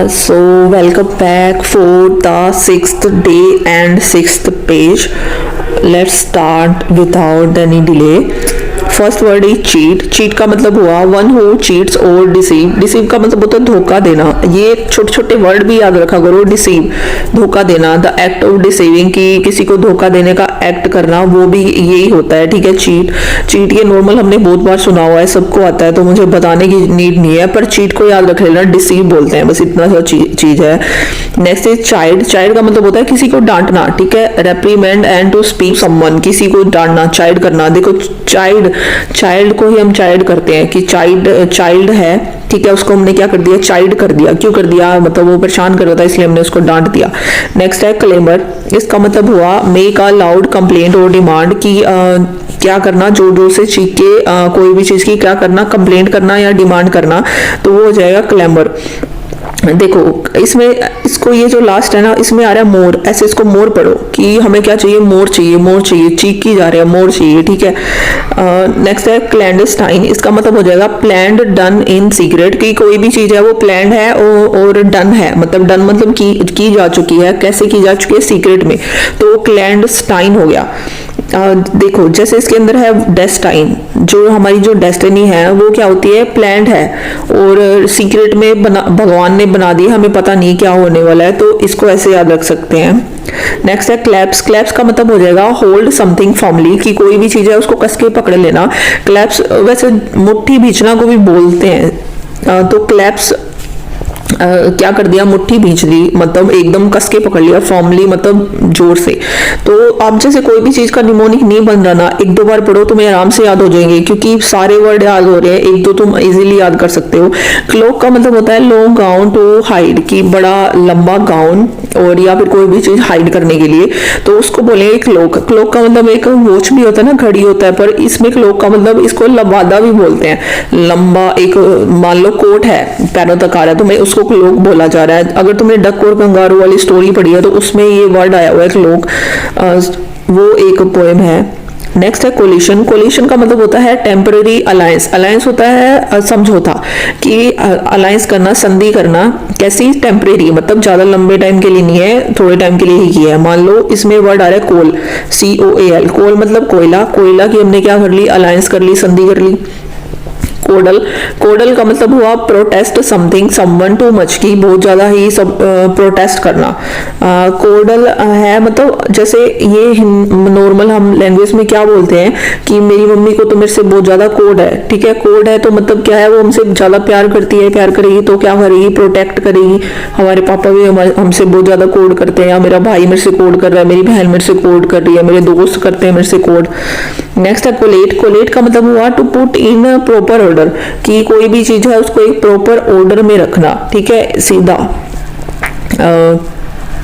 So welcome back for the sixth day and sixth page. Let's start without any delay. First word is cheat. Cheat का मतलब हुआ one who cheats और deceive. Deceive का मतलब होता है धोखा देना. ये छोटे छोटे वर्ड भी याद रखा करो. डिसीव धोखा देना, द एक्ट ऑफ डिसीविंग कि किसी को धोखा देने का एक्ट करना, वो भी यही होता है. ठीक है. चीट चीट ये नॉर्मल हमने बहुत बार सुना हुआ है, सबको आता है, तो मुझे बताने की नीड नहीं है, पर चीट को याद रख लेना. डिसीव बोलते हैं, बस इतना सा चीज है. Next is child. चाइल्ड का मतलब होता है किसी को डांटना. ठीक है. Reprimand and to speak someone, किसी को डांटना, चाइल्ड करना. देखो चाइल्ड को ही हम चाइल्ड करते हैं कि चाइल्ड है. ठीक है. उसको हमने क्या कर दिया, चाइल्ड कर दिया. क्यों कर दिया, मतलब वो परेशान कर रहा था इसलिए हमने उसको डांट दिया. नेक्स्ट है क्लेमर. इसका मतलब हुआ मेक अ लाउड कंप्लेंट और डिमांड कि क्या करना, जोर जोर से चीख के कोई भी चीज की क्या करना, कंप्लेंट करना या डिमांड करना, तो वो हो जाएगा क्लेमर. देखो इसमें इसको ये जो लास्ट है ना, इसमें आ रहा है मोर. ऐसे इसको मोर पढ़ो कि हमें क्या चाहिए, मोर चाहिए. मोर चाहिए, चीख की जा रहा है, मोर चाहिए. ठीक है. नेक्स्ट है क्लैंडस्टाइन. इसका मतलब हो जाएगा प्लान्ड डन इन सीक्रेट, कि कोई भी चीज है वो प्लान्ड है और डन है. मतलब डन मतलब की जा चुकी है. कैसे की जा चुकी है, सीक्रेट में, तो क्लैंडस्टाइन हो गया. देखो जैसे इसके अंदर है डेस्टाइन, जो हमारी जो डेस्टिनी है वो क्या होती है, प्लान्ड है और सीक्रेट में भगवान ने बना दी, हमें पता नहीं क्या होने वाला है, तो इसको ऐसे याद रख सकते हैं. नेक्स्ट है क्लैप्स. क्लैप्स का मतलब हो जाएगा होल्ड समथिंग फर्मली, कि कोई भी चीज है उसको कस के पकड़ लेना. क्लैप्स वैसे मुट्ठी भींचना को भी बोलते हैं, तो क्लैप्स क्या कर दिया, मुट्ठी भींच दी, मतलब एकदम कस के पकड़ लिया. फॉर्मली मतलब जोर से. तो आप जैसे कोई भी चीज का निमोनिक नहीं बन रहा ना, एक दो बार पढ़ो तुम्हें आराम से याद हो जाएंगे, क्योंकि सारे वर्ड याद हो रहे हैं, एक दो तुम इजीली याद कर सकते हो. क्लोक का मतलब होता है लॉन्ग गाउन टू हाइड, कि बड़ा लंबा गाउन और या फिर कोई भी चीज हाइड करने के लिए, तो उसको बोलेंगे क्लोक. क्लोक का मतलब एक वॉच भी होता है ना, घड़ी होता है, पर इसमें क्लोक का मतलब इसको लबादा भी बोलते हैं. लंबा एक मान लो कोट है, पैरों तक आ रहा है, तो मैं उसको क्लोक बोला जा रहा है. अगर तुमने डक और कंगारू वाली स्टोरी पढ़ी है तो उसमें ये वर्ड आया हुआ है क्लोक. वो एक पोएम है. नेक्स्ट है कोलिशन. कोलिशन का मतलब होता है टेम्पररी अलायंस. अलायंस होता है समझौता, कि अलायंस करना, संधि करना. कैसी, टेम्पररी, मतलब ज्यादा लंबे टाइम के लिए नहीं है, थोड़े टाइम के लिए ही किया है. मान लो इसमें वर्ड आ रहा है कोल, COAL. कोल मतलब कोयला. कोयला की हमने क्या कर ली, अलायंस कर ली, संधि कर ली. कोडल. कोडल का मतलब हुआ protest something someone too much, की बहुत ज्यादा ही सब प्रोटेस्ट करना. कोडल है मतलब जैसे ये नॉर्मल हम लैंग्वेज में क्या बोलते हैं कि मेरी मम्मी को तो मेरे से बहुत ज्यादा कोड है. ठीक है. कोड है तो मतलब क्या है, वो हमसे ज्यादा प्यार करती है, प्यार करेगी तो क्या करेगी, प्रोटेक्ट करेगी. हमारे पापा भी हमसे बहुत ज्यादा कोड करते हैं, या मेरा भाई मेरे से कोड कर रहा है, मेरी बहन मेरे से कोड कर रही है, मेरे दोस्त करते हैं मेरे से कोड. नेक्स्ट है कोलेट. कोलेट का मतलब हुआ to put in proper order, कि कोई भी चीज है उसको एक प्रॉपर ऑर्डर में रखना. ठीक है. सीधा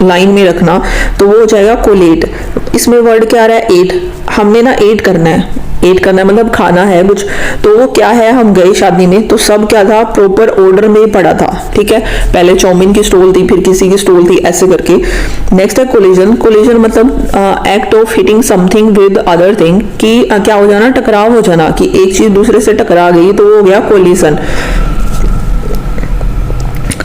लाइन में रखना, तो वो हो जाएगा कोलेट. इसमें वर्ड क्या आ रहा है, एट. हमने ना एट करना है. एट करना है मतलब खाना है कुछ, तो वो क्या है, हम गए शादी में तो सब क्या था, प्रॉपर ऑर्डर में पड़ा था. ठीक है. पहले चाउमीन की स्टॉल थी, फिर किसी की स्टॉल थी, ऐसे करके. नेक्स्ट है कोलिजन. कोलिजन मतलब act of hitting something with other thing, कि क्या हो जाना, टकराव हो जाना, कि एक चीज दूसरे से टकरा गई, तो वो हो गया कोलिजन.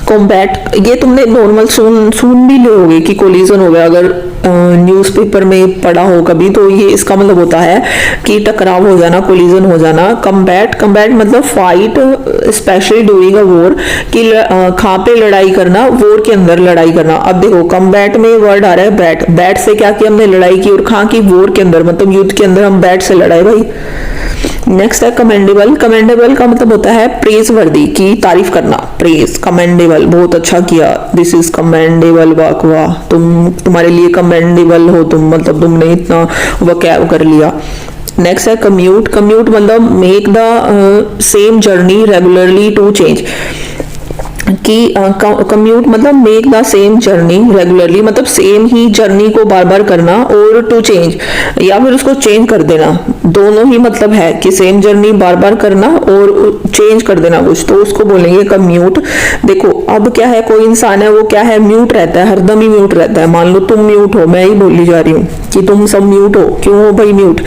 कॉम्बैट, ये तुमने नॉर्मल सुन भी लोगे कि कोलिजन हो गया, अगर न्यूज़पेपर में पढ़ा हो कभी, तो ये इसका मतलब होता है कि टकराव हो जाना, कोलिजन हो जाना. कम्बैट. कम्बैट मतलब fight specially during a war, कि कहाँ पे लड़ाई करना, वॉर के अंदर लड़ाई करना. अब देखो कम्बैट में वर्ड आ रहा है बैट. बैट से क्या किया हमने, लड़ाई की, और कहाँ की, वॉर के अंदर, मतलब युद्ध के अंदर हम बैट से लड़ाई भाई. नेक्स्ट है कमेंडेबल. कमेंडेबल का मतलब होता है प्रेज वर्दी, की तारीफ करना. प्रेज, कमेंडेबल, बहुत अच्छा किया, दिस इज कमेंडेबल, वाह तुम्हारे लिए कमेंडेबल हो तुम, मतलब तुमने इतना वकैब कर लिया. नेक्स्ट है कम्यूट. कम्यूट मतलब make the same journey regularly to change, कि कम्यूट मतलब make the same journey regularly, मतलब सेम ही जर्नी को बार बार करना, और टू चेंज या फिर उसको चेंज कर देना. दोनों ही मतलब है कि सेम जर्नी बार बार करना और चेंज कर देना कुछ, तो उसको बोलेंगे कम्यूट. देखो अब क्या है, कोई इंसान है वो क्या है, म्यूट रहता है, हरदम ही म्यूट रहता है. मान लो तुम म्यूट हो, मैं ही बोली जा रही हूँ, कि तुम सब म्यूट हो, क्यों हो भाई म्यूट।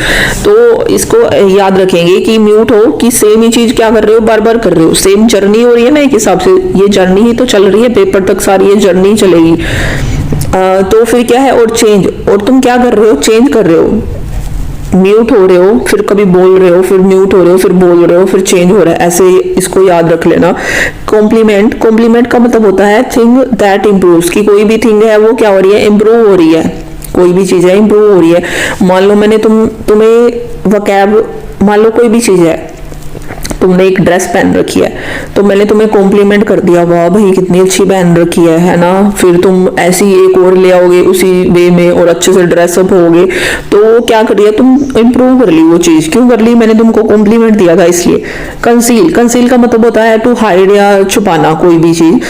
तो इसको याद रखेंगे कि म्यूट हो कि सेम ही चीज क्या कर रहे हो, बार बार कर रहे हो, सेम जर्नी हो रही है ना, एक हिसाब से ये जर्नी ही तो चल रही है, पेपर तक सारी ये जर्नी चलेगी। तो फिर क्या है, और चेंज, और तुम क्या कर रहे हो, चेंज कर रहे हो, म्यूट हो रहे हो, फिर कभी बोल रहे हो, फिर म्यूट हो रहे हो, फिर बोल रहे हो, फिर चेंज हो रहा है, ऐसे इसको याद रख लेना। कॉम्प्लीमेंट, कॉम्प्लीमेंट का मतलब होता है थिंग दैट इम्प्रूव्स, कि कोई भी थिंग है वो क्या हो रही है, इम्प्रूव हो रही है, कोई भी चीज है इम्प्रूव हो रही है। मान लो मैंने तुम्हें वोकैब, मान लो कोई भी चीज है, तुमने एक ड्रेस पहन रखी है, तो मैंने तुम्हें कॉम्प्लीमेंट कर दिया, वाह भाई कितनी अच्छी पहन रखी है ना, फिर तुम ऐसी एक और ले आओगे उसी वे में और अच्छे से ड्रेसअप होगे, तो क्या कर दिया, तुम इम्प्रूव कर ली वो चीज। क्यों कर ली, मैंने तुमको कॉम्प्लीमेंट दिया था इसलिए। कंसील, कंसील का मतलब होता है टू हाइड या छुपाना कोई भी चीज।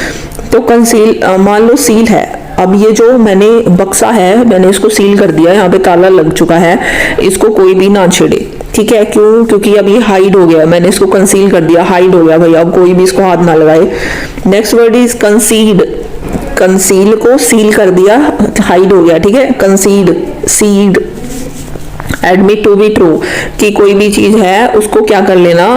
तो कंसील, मान लो सील है, अब ये जो मैंने बक्सा है मैंने इसको सील कर दिया, यहाँ पे ताला लग चुका है, इसको कोई भी ना छेड़े, ठीक है, क्यों, क्योंकि अब ये हाइड हो गया, मैंने इसको कंसील कर दिया, हाइड हो गया भाई, अब कोई भी इसको हाथ ना लगाए। Next word is concede, conceal को सील कर दिया, हाइड हो गया, ठीक है, concede, cede. Admit to be true, कि कोई भी चीज है उसको क्या कर लेना,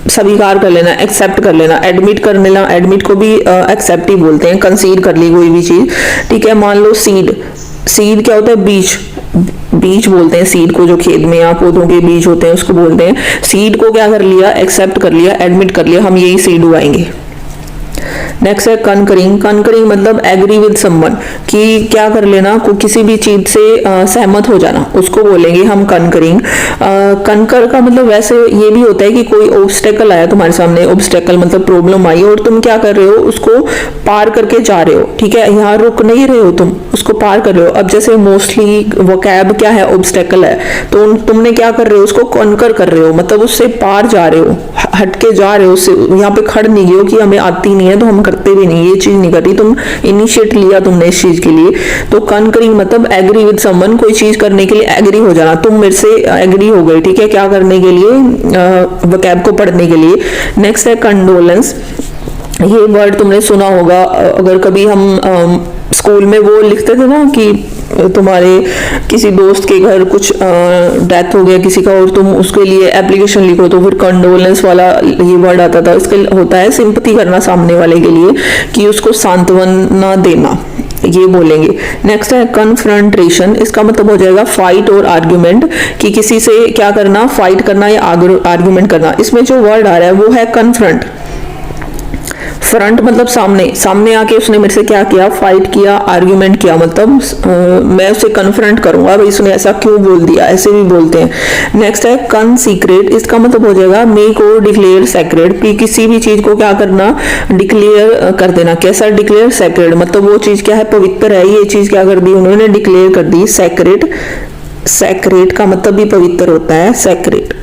स्वीकार कर लेना, एक्सेप्ट कर लेना, एडमिट कर लेना, एडमिट को भी एक्सेप्ट ही बोलते हैं, कंसीड कर ली कोई भी चीज, ठीक है। मान लो सीड, सीड क्या होता है, बीज, बीज बोलते हैं सीड को, जो खेत में या पौधों के बीज होते हैं उसको बोलते हैं। सीड को क्या कर लिया, एक्सेप्ट कर लिया, एडमिट कर लिया, हम यही सीड उगाएंगे। नेक्स्ट है कनकरिंग, कनकरिंग मतलब एग्री विद समवन, कि क्या कर लेना, को किसी भी चीज से सहमत हो जाना, उसको बोलेंगे हम कनकरिंग। कनकर का मतलब वैसे ये भी होता है कि कोई ऑब्स्टेकल आया तुम्हारे सामने, ऑब्स्टेकल मतलब प्रॉब्लम आई और तुम क्या कर रहे हो, उसको पार करके जा रहे हो, ठीक है, यहाँ रुक नहीं रहे हो तुम, उसको पार कर रहे हो। अब जैसे मोस्टली वोकैब क्या है, ऑब्स्टेकल है, तो तुमने क्या कर रहे हो, उसको कनकर कर रहे हो, मतलब उससे पार जा रहे हो, हटके जा रहे हो, उससे यहाँ पे खड़ नहीं गए हो कि हमें आती नहीं है तो हम करते भी नहीं, ये चीज नहीं करी, तुम इनिशिएट लिया तुमने इस चीज के लिए। तो कनकरिंग मतलब एग्री विद समवन, कोई चीज करने के लिए एग्री हो जाना, तुम मेरे से एग्री हो गए, ठीक है, क्या करने के लिए, वोकैब को पढ़ने के लिए। नेक्स्ट है कंडोलेंस, ये वर्ड तुमने सुना होगा, अगर कभी हम स्कूल में वो लिखते थे ना कि तुम्हारे किसी दोस्त के घर कुछ डेथ हो गया किसी का और तुम उसके लिए एप्लीकेशन लिखो, तो फिर कंडोलेंस वाला ये वर्ड आता था, इसके होता है सिंपैथी करना सामने वाले के लिए, कि उसको सांत्वना देना, ये बोलेंगे। नेक्स्ट है कन्फ्रंटेशन, इसका मतलब हो जाएगा फाइट और आर्ग्यूमेंट, कि किसी से क्या करना, फाइट करना या आर्ग्यूमेंट करना। इसमें जो वर्ड आ रहा है वो है कन्फ्रंट, फ्रंट मतलब सामने, सामने आके उसने मेरे से क्या किया, फाइट किया, आर्ग्यूमेंट किया, मतलब मैं उसे कन्फ्रंट करूंगा, भाई उसने ऐसा क्यों बोल दिया, ऐसे भी बोलते हैं। नेक्स्ट है कनसीक्रेट, इसका मतलब हो जाएगा मेक और डिक्लेयर सेक्रेट, कि किसी भी चीज को क्या करना, डिक्लेयर कर देना। कैसा डिक्लेयर, सेक्रेट, मतलब वो चीज क्या है, पवित्र है, ये चीज क्या कर दी उन्होंने, डिक्लेयर कर दी, सेक्रेट। सेक्रेट का मतलब भी पवित्र होता है, सेक्रेट।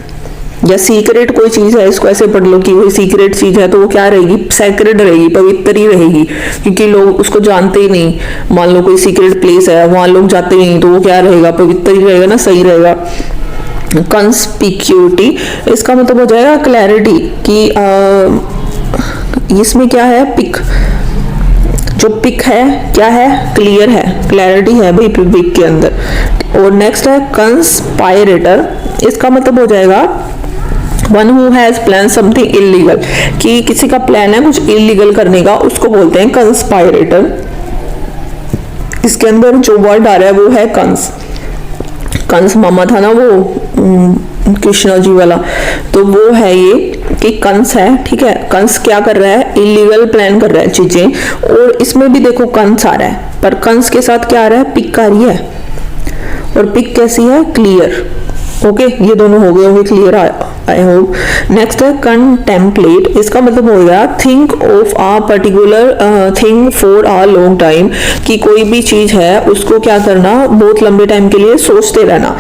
या सीक्रेट कोई चीज है, इसको ऐसे पढ़ लो कि कोई सीक्रेट चीज है तो वो क्या रहेगी, सेक्रेट रहेगी, पवित्र ही रहेगी, क्योंकि लोग उसको जानते ही नहीं। मान लो कोई सीक्रेट प्लेस है, वहां लोग जाते ही नहीं, तो वो क्या रहेगा, पवित्र ही रहेगा ना, सही रहेगा। कंस्पिक्यूटी, इसका मतलब हो जाएगा क्लैरिटी, कि इसमें क्या है, पिक, जो पिक है क्या है, क्लियर है, क्लैरिटी है भाई पिक के अंदर। और नेक्स्ट है कंस्पायरेटर, इसका मतलब हो जाएगा one who has plan something illegal, कि किसी का प्लान है कुछ इलीगल करने का, उसको बोलते हैं कंस्पायरेटर। इसके अंदर जो वर्ड आ रहा है वो है कंस, कंस मामा था ना वो कृष्णा जी वाला, तो वो है ये कि कंस है, ठीक है। कंस क्या कर रहा है, इलीगल प्लान कर रहा है चीजें, और इसमें भी देखो कंस आ रहा है, पर कंस के साथ क्या आ रहा है, पिक आ रही है, और पिक कैसी है, क्लियर। ओके, ये दोनों हो गए होंगे क्लियर, आई होप। नेक्स्ट है कंटेम्पलेट, इसका मतलब हो गया think of a particular thing for a long time, कि कोई भी चीज है उसको क्या करना, बहुत लंबे टाइम के लिए सोचते रहना।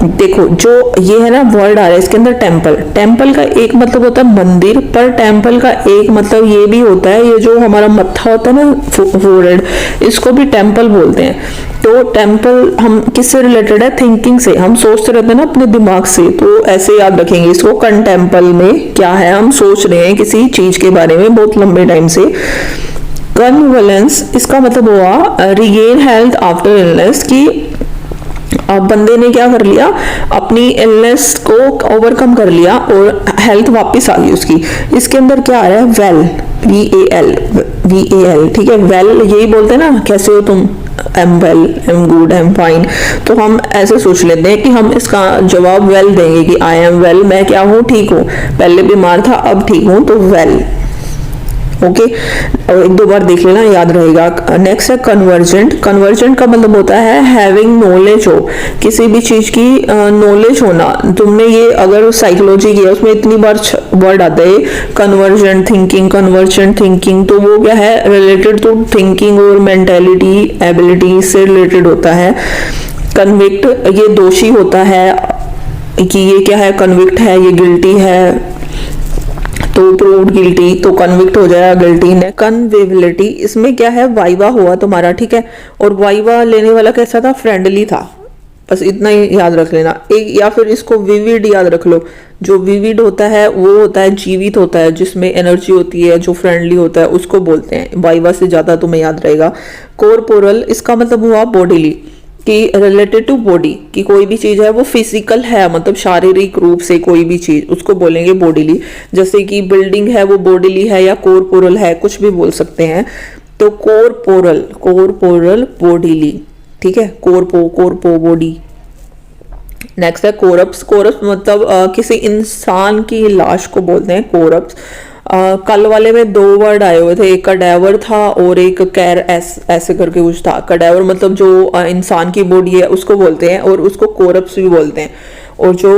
देखो जो ये है ना वर्ड आ रहा है इसके अंदर टेम्पल, टेम्पल का एक मतलब होता है मंदिर, पर टेम्पल का एक मतलब ये भी होता है, ये जो हमारा मत्था होता है ना, फोरहेड, इसको भी टेम्पल बोलते हैं। तो टेम्पल हम किससे रिलेटेड है, थिंकिंग से, हम सोचते रहते हैं ना अपने दिमाग से, तो ऐसे याद रखेंगे इसको। कंटेम्पल में क्या है, हम सोच रहे हैं किसी चीज के बारे में बहुत लंबे टाइम से। कन्वलेंस, इसका मतलब हुआ रिगेन हेल्थ आफ्टर इलनेस, की अब बंदे ने क्या कर लिया, अपनी इलनेस को ओवरकम कर लिया और हेल्थ वापस आ गई उसकी। इसके अंदर क्या आ रहा है, वेल, VAL, ठीक है। वेल यही बोलते हैं ना, कैसे हो तुम, am well, am good, am fine. तो हम ऐसे सोच लेते हैं कि हम इसका जवाब वेल देंगे कि आई एम वेल, मैं क्या हूँ, ठीक हूँ, पहले बीमार था अब ठीक हूँ, तो वेल। ओके, और एक दो बार देख लेना, याद रहेगा। नेक्स्ट है कन्वर्जेंट। कन्वर्जेंट का मतलब होता है हैविंग नॉलेज हो, किसी भी चीज की नॉलेज होना। तुमने ये अगर साइकोलॉजी किया, उसमें इतनी बार वर्ड आता है कन्वर्जेंट थिंकिंग, कन्वर्जेंट थिंकिंग, तो वो क्या है, रिलेटेड टू थिंकिंग और मेंटेलिटी एबिलिटी से रिलेटेड होता है। कन्विक्ट, ये दोषी होता है कि ये क्या है, कन्विक्ट है, ये गिल्टी है, तो प्रूव्ड गिल्टी, तो कन्विक्ट हो जाएगा गिल्टी ने। कन्विविलिटी, इसमें क्या है, वाइवा हुआ तुम्हारा, ठीक है, और वाइवा लेने वाला कैसा था, फ्रेंडली था, बस इतना ही याद रख लेना। एक या फिर इसको विविड याद रख लो, जो विविड होता है वो होता है जीवित होता है, जिसमें एनर्जी होती है, जो फ्रेंडली होता है उसको बोलते हैं। वाइवा से ज्यादा तुम्हें याद रहेगा। कॉर्पोरल, इसका मतलब हुआ बॉडीली, कि रिलेटेड टू बॉडी, कि कोई भी चीज है वो फिजिकल है, मतलब शारीरिक रूप से कोई भी चीज, उसको बोलेंगे बॉडीली। जैसे कि बिल्डिंग है वो बॉडीली है या कॉर्पोरल है, कुछ भी बोल सकते हैं। तो कॉर्पोरल बॉडीली, ठीक है, कॉर्पो बॉडी। नेक्स्ट है कोरप्स। कोरप्स मतलब किसी इंसान की लाश को बोलते हैं कोरप्स। कल वाले में दो वर्ड आए हुए थे, एक कडेवर था और एक कैर ऐसे करके कुछ था। कडेवर मतलब जो इंसान की बॉडी है उसको बोलते हैं, और उसको कोरप्स भी बोलते हैं। और जो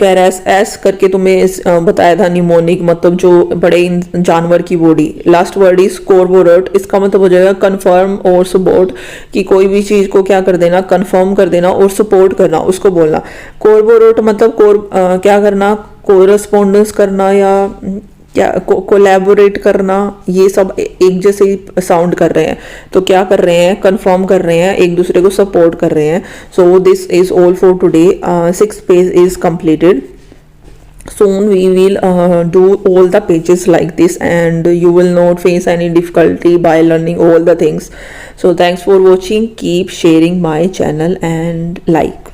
कैरेस एस करके तुम्हें बताया था, निमोनिक मतलब जो बड़े जानवर की body. Last word is corporate, इसका मतलब हो जाएगा कंफर्म और सपोर्ट, कि कोई भी चीज को क्या कर देना, कंफर्म कर देना और सपोर्ट करना, उसको बोलना। कॉर्पोरेट मतलब क्या करना, कोरस्पोंडेंस करना या क्या कोलैबोरेट करना, ये सब एक जैसे ही साउंड कर रहे हैं। तो क्या कर रहे हैं, कंफर्म कर रहे हैं, एक दूसरे को सपोर्ट कर रहे हैं। So this is all for today. 6 page is completed. Soon we will do all the pages like this, and you will not face any difficulty by learning all the things. So thanks for watching. Keep sharing my channel and like.